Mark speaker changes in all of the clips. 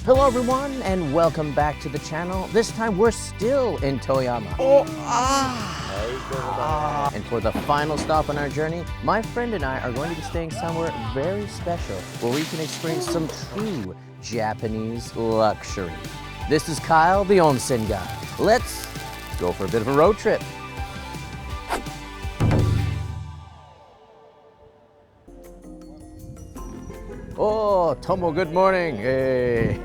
Speaker 1: Hello everyone and welcome back to the channel. This time we're still in Toyama. And for the final stop on our journey, my friend and I are going to be staying somewhere very special where we can experience some true Japanese luxury. This is Kyle, the Onsen Guy. Let's go for a bit of a road trip. Oh, Tomo, good morning. Hey.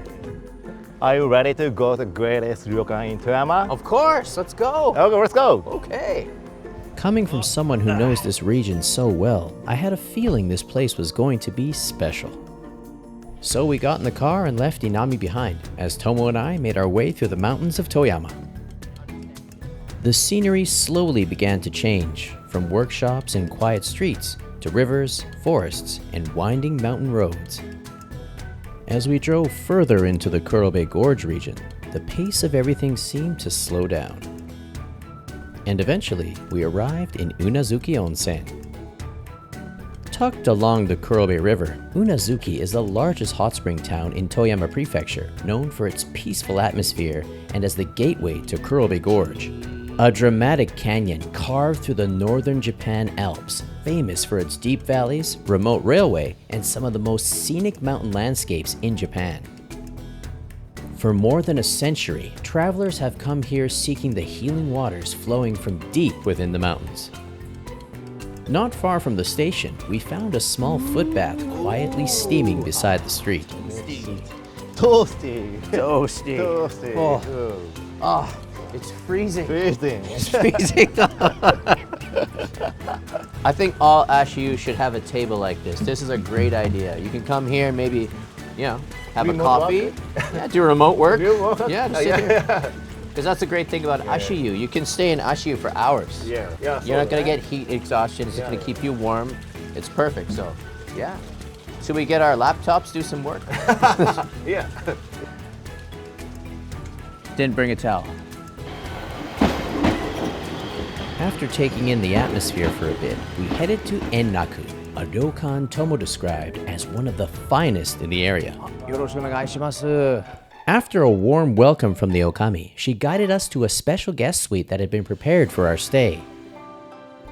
Speaker 2: Are you ready to go to the greatest ryokan in Toyama?
Speaker 1: Of course, let's go.
Speaker 2: Okay, let's go.
Speaker 1: Okay.
Speaker 3: Coming from someone who knows this region so well, I had a feeling this place was going to be special. So we got in the car and left Inami behind, as Tomo and I made our way through the mountains of Toyama. The scenery slowly began to change, from workshops and quiet streets to rivers, forests, and winding mountain roads. As we drove further into the Kurobe Gorge region, the pace of everything seemed to slow down. And eventually, we arrived in Unazuki-onsen. Tucked along the Kurobe River, Unazuki is the largest hot spring town in Toyama Prefecture, known for its peaceful atmosphere and as the gateway to Kurobe Gorge, a dramatic canyon carved through the northern Japan Alps, famous for its deep valleys, remote railway, and some of the most scenic mountain landscapes in Japan. For more than a century, travelers have come here seeking the healing waters flowing from deep within the mountains. Not far from the station, we found a small footbath quietly steaming beside the street.
Speaker 2: Toasty.
Speaker 1: Toasty.
Speaker 2: Toasty.
Speaker 1: Oh, it's freezing.
Speaker 2: Freezing.
Speaker 1: It's freezing. I think all Ashiyu should have a table like this. This is a great idea. You can come here and maybe, have
Speaker 2: Remote
Speaker 1: a coffee.
Speaker 2: work?
Speaker 1: Yeah, do remote work.
Speaker 2: Remote work?
Speaker 1: Yeah, just sit here. Because that's the great thing about Ashiyu. You can stay in Ashiyu for hours.
Speaker 2: Yeah.
Speaker 1: You're not going to get heat exhaustion. It's going to keep you warm. It's perfect. So, yeah. Should we get our laptops, do some work?
Speaker 2: Yeah.
Speaker 1: Didn't bring a towel.
Speaker 3: After taking in the atmosphere for a bit, we headed to Enraku, a ryokan Tomo described as one of the finest in the area. After a warm welcome from the Okami, she guided us to a special guest suite that had been prepared for our stay.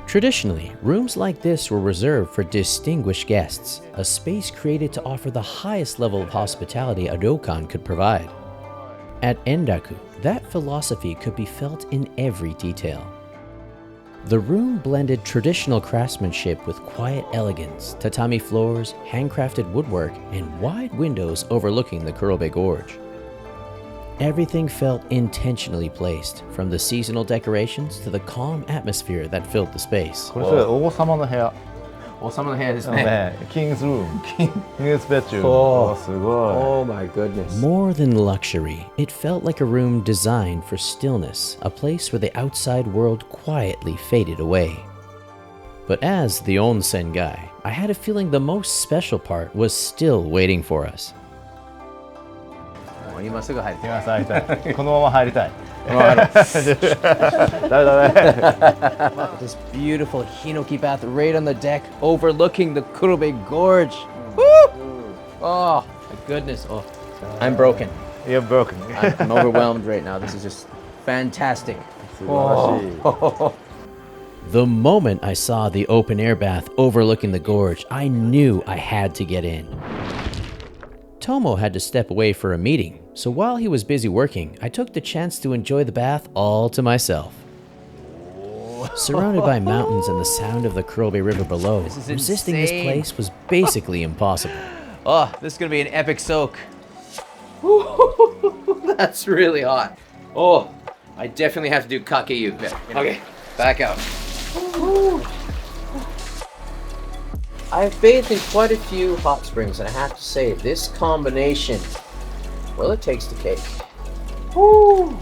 Speaker 3: Traditionally, rooms like this were reserved for distinguished guests, a space created to offer the highest level of hospitality a ryokan could provide. At Enraku, that philosophy could be felt in every detail. The room blended traditional craftsmanship with quiet elegance, tatami floors, handcrafted woodwork, and wide windows overlooking the Kurobe Gorge. Everything felt intentionally placed, from the seasonal decorations to the calm atmosphere that filled the space.
Speaker 2: これそれ王様の部屋。
Speaker 1: 王様の部屋ですね。
Speaker 2: King's room. King's bedroom.
Speaker 1: Oh.
Speaker 2: すごい。
Speaker 1: Oh my goodness.
Speaker 3: More than luxury, it felt like a room designed for stillness, a place where the outside world quietly faded away. But as the onsen guy, I had a feeling the most special part was still waiting for us.
Speaker 1: 今すぐ入る。
Speaker 2: 今入りたい。このまま入りたい。
Speaker 1: This beautiful hinoki bath right on the deck overlooking the Kurobe Gorge. Woo! Oh, my goodness. Oh, I'm broken.
Speaker 2: You're broken.
Speaker 1: I'm overwhelmed right now. This is just fantastic.
Speaker 2: 素晴らしい。
Speaker 3: The moment I saw the open air bath overlooking the gorge, I knew I had to get in. Tomo had to step away for a meeting, so while he was busy working, I took the chance to enjoy the bath all to myself. Surrounded by mountains and the sound of the Kurobe River below, resisting this
Speaker 1: insane.
Speaker 3: place was basically impossible.
Speaker 1: Oh, this is going to be an epic soak. That's really hot. Oh, I definitely have to do kakeyu. Okay, back out. I've bathed in quite a few hot springs, and I have to say, this combination, well, it takes the cake. Woo!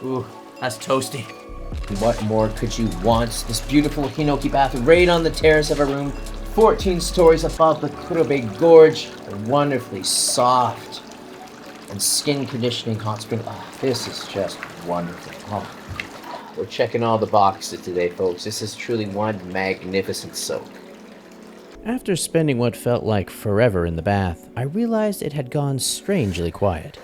Speaker 1: Ooh, that's toasty. What more could you want? This beautiful hinoki bath right on the terrace of a room, 14 stories above the Kurobe Gorge, a wonderfully soft and skin conditioning hot spring. Oh, this is just wonderful. Oh. We're checking all the boxes today, folks. This is truly one magnificent soak.
Speaker 3: After spending what felt like forever in the bath, I realized it had gone strangely quiet.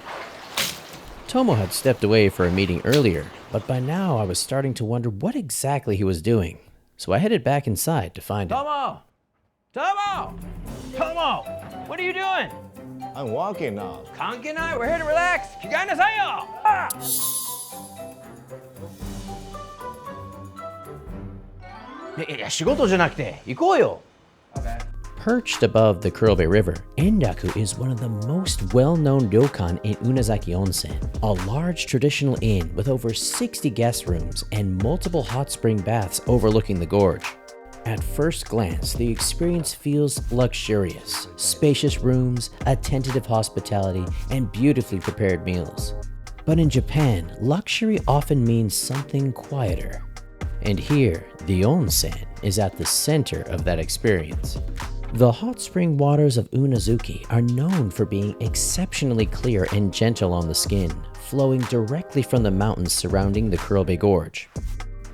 Speaker 3: Tomo had stepped away for a meeting earlier, but by now I was starting to wonder what exactly he was doing, so I headed back inside to find him.
Speaker 2: Tomo! Tomo! Tomo! What are you doing?
Speaker 4: I'm walking now.
Speaker 2: Kanke nai? We're here to relax. Kigae nasai yo! Ah! Shigotoじゃなくて行こうよ!
Speaker 3: Perched above the Kurobe River, Enraku is one of the most well-known ryokan in Unazuki-onsen, a large traditional inn with over 60 guest rooms and multiple hot spring baths overlooking the gorge. At first glance, the experience feels luxurious, spacious rooms, attentive hospitality, and beautifully prepared meals. But in Japan, luxury often means something quieter. And here, the onsen is at the center of that experience. The hot spring waters of Unazuki are known for being exceptionally clear and gentle on the skin, flowing directly from the mountains surrounding the Kurobe Gorge.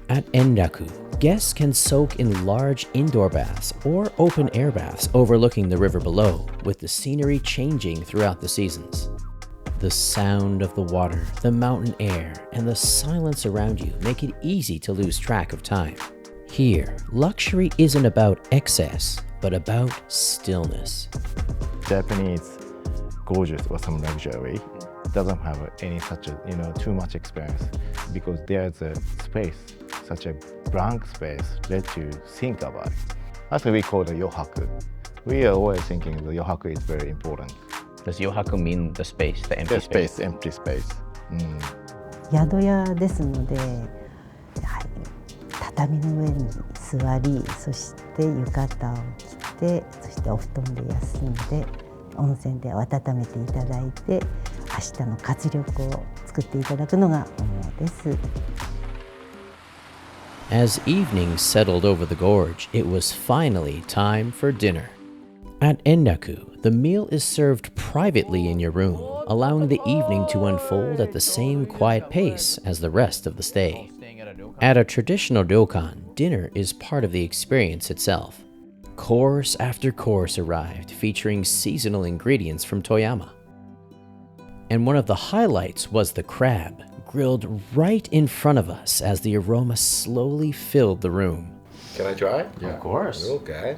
Speaker 3: At Enraku, guests can soak in large indoor baths or open air baths overlooking the river below, with the scenery changing throughout the seasons. The sound of the water, the mountain air, and the silence around you make it easy to lose track of time. Here, luxury isn't about excess, but about stillness.
Speaker 4: Japanese gorgeous or some luxury doesn't have any such a, too much experience because there's a space, such a blank space let you think about it. That's what we call the Yohaku. We are always thinking the Yohaku is very important.
Speaker 2: Does Yohaku mean the space, the empty
Speaker 4: The space, empty space.
Speaker 5: 宿屋ですので、畳の上に座り、そして浴衣を着て、そしてお布団で休んで、温泉で温めていただいて、明日の活力を作っていただくのが主です。
Speaker 3: As evening settled over the gorge, it was finally time for dinner. At Enraku, the meal is served privately in your room, allowing the evening to unfold at the same quiet pace as the rest of the stay. At a traditional ryokan, dinner is part of the experience itself. Course after course arrived, featuring seasonal ingredients from Toyama. And one of the highlights was the crab, grilled right in front of us as the aroma slowly filled the room.
Speaker 4: Can I try?
Speaker 2: Yeah. Of course.
Speaker 4: Okay.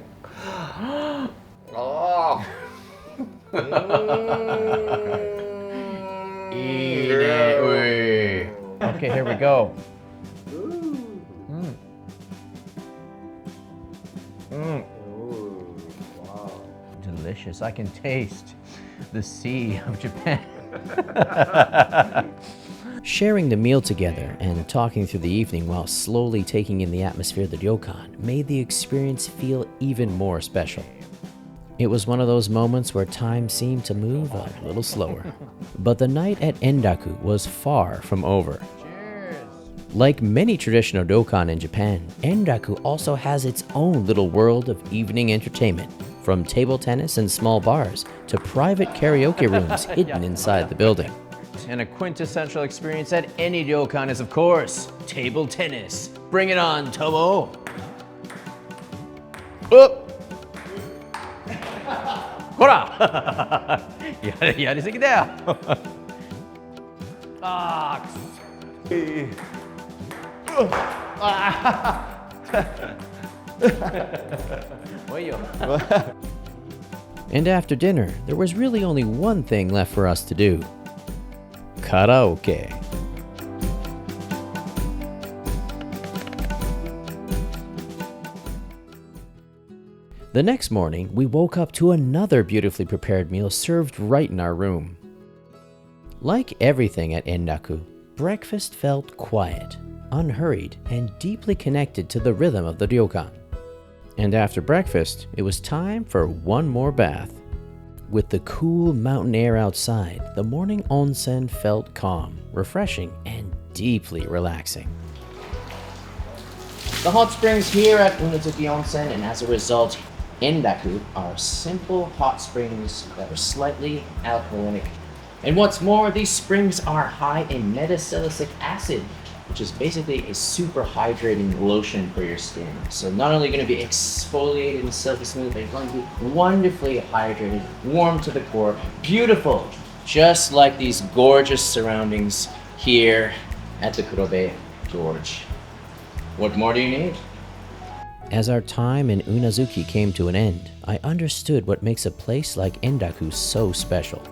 Speaker 2: Okay, here we go. Delicious. I can taste the sea of Japan.
Speaker 3: Sharing the meal together and talking through the evening while slowly taking in the atmosphere of the ryokan made the experience feel even more special. It was one of those moments where time seemed to move a little slower. But the night at Enraku was far from over. Like many traditional ryokan in Japan, Enraku also has its own little world of evening entertainment, from table tennis and small bars to private karaoke rooms hidden inside the building.
Speaker 2: And a quintessential experience at any ryokan is, of course, table tennis. Bring it on, Tomo! Oh! Hora! やりすぎだよ! Ah!
Speaker 3: And after dinner, there was really only one thing left for us to do. Karaoke. The next morning, we woke up to another beautifully prepared meal served right in our room. Like everything at Enraku, breakfast felt quiet, unhurried, and deeply connected to the rhythm of the ryokan. And after breakfast, it was time for one more bath. With the cool mountain air outside, the morning onsen felt calm, refreshing, and deeply relaxing.
Speaker 1: The hot springs here at Unazuki-onsen, and as a result, Enraku are simple hot springs that are slightly alcoholic. And what's more, these springs are high in metasilicic acid, which is basically a super hydrating lotion for your skin. So not only going to be exfoliated and silky smooth, but you're going to be wonderfully hydrated, warm to the core, beautiful, just like these gorgeous surroundings here at the Kurobe Gorge. What more do you need?
Speaker 3: As our time in Unazuki came to an end, I understood what makes a place like Enraku so special.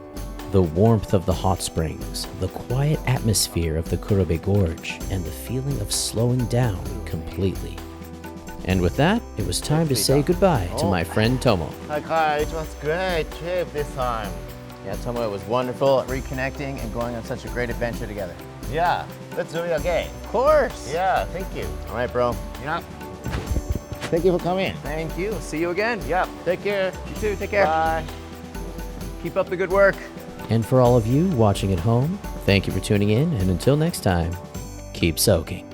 Speaker 3: The warmth of the hot springs, the quiet atmosphere of the Kurobe Gorge, and the feeling of slowing down completely. And with that, it was time to say goodbye to my friend Tomo.
Speaker 4: Hi Kyle, it was great trip this time.
Speaker 2: Yeah, Tomo, it was wonderful reconnecting and going on such a great adventure together.
Speaker 4: Yeah, let's do it again.
Speaker 2: Of course.
Speaker 4: Yeah, thank you.
Speaker 2: All right, bro.
Speaker 4: Yeah. Thank you for coming.
Speaker 2: Thank you. See you again.
Speaker 4: Yeah, take care.
Speaker 2: You too. Take care.
Speaker 4: Bye.
Speaker 2: Keep up the good work.
Speaker 3: And for all of you watching at home, thank you for tuning in, and until next time, keep soaking.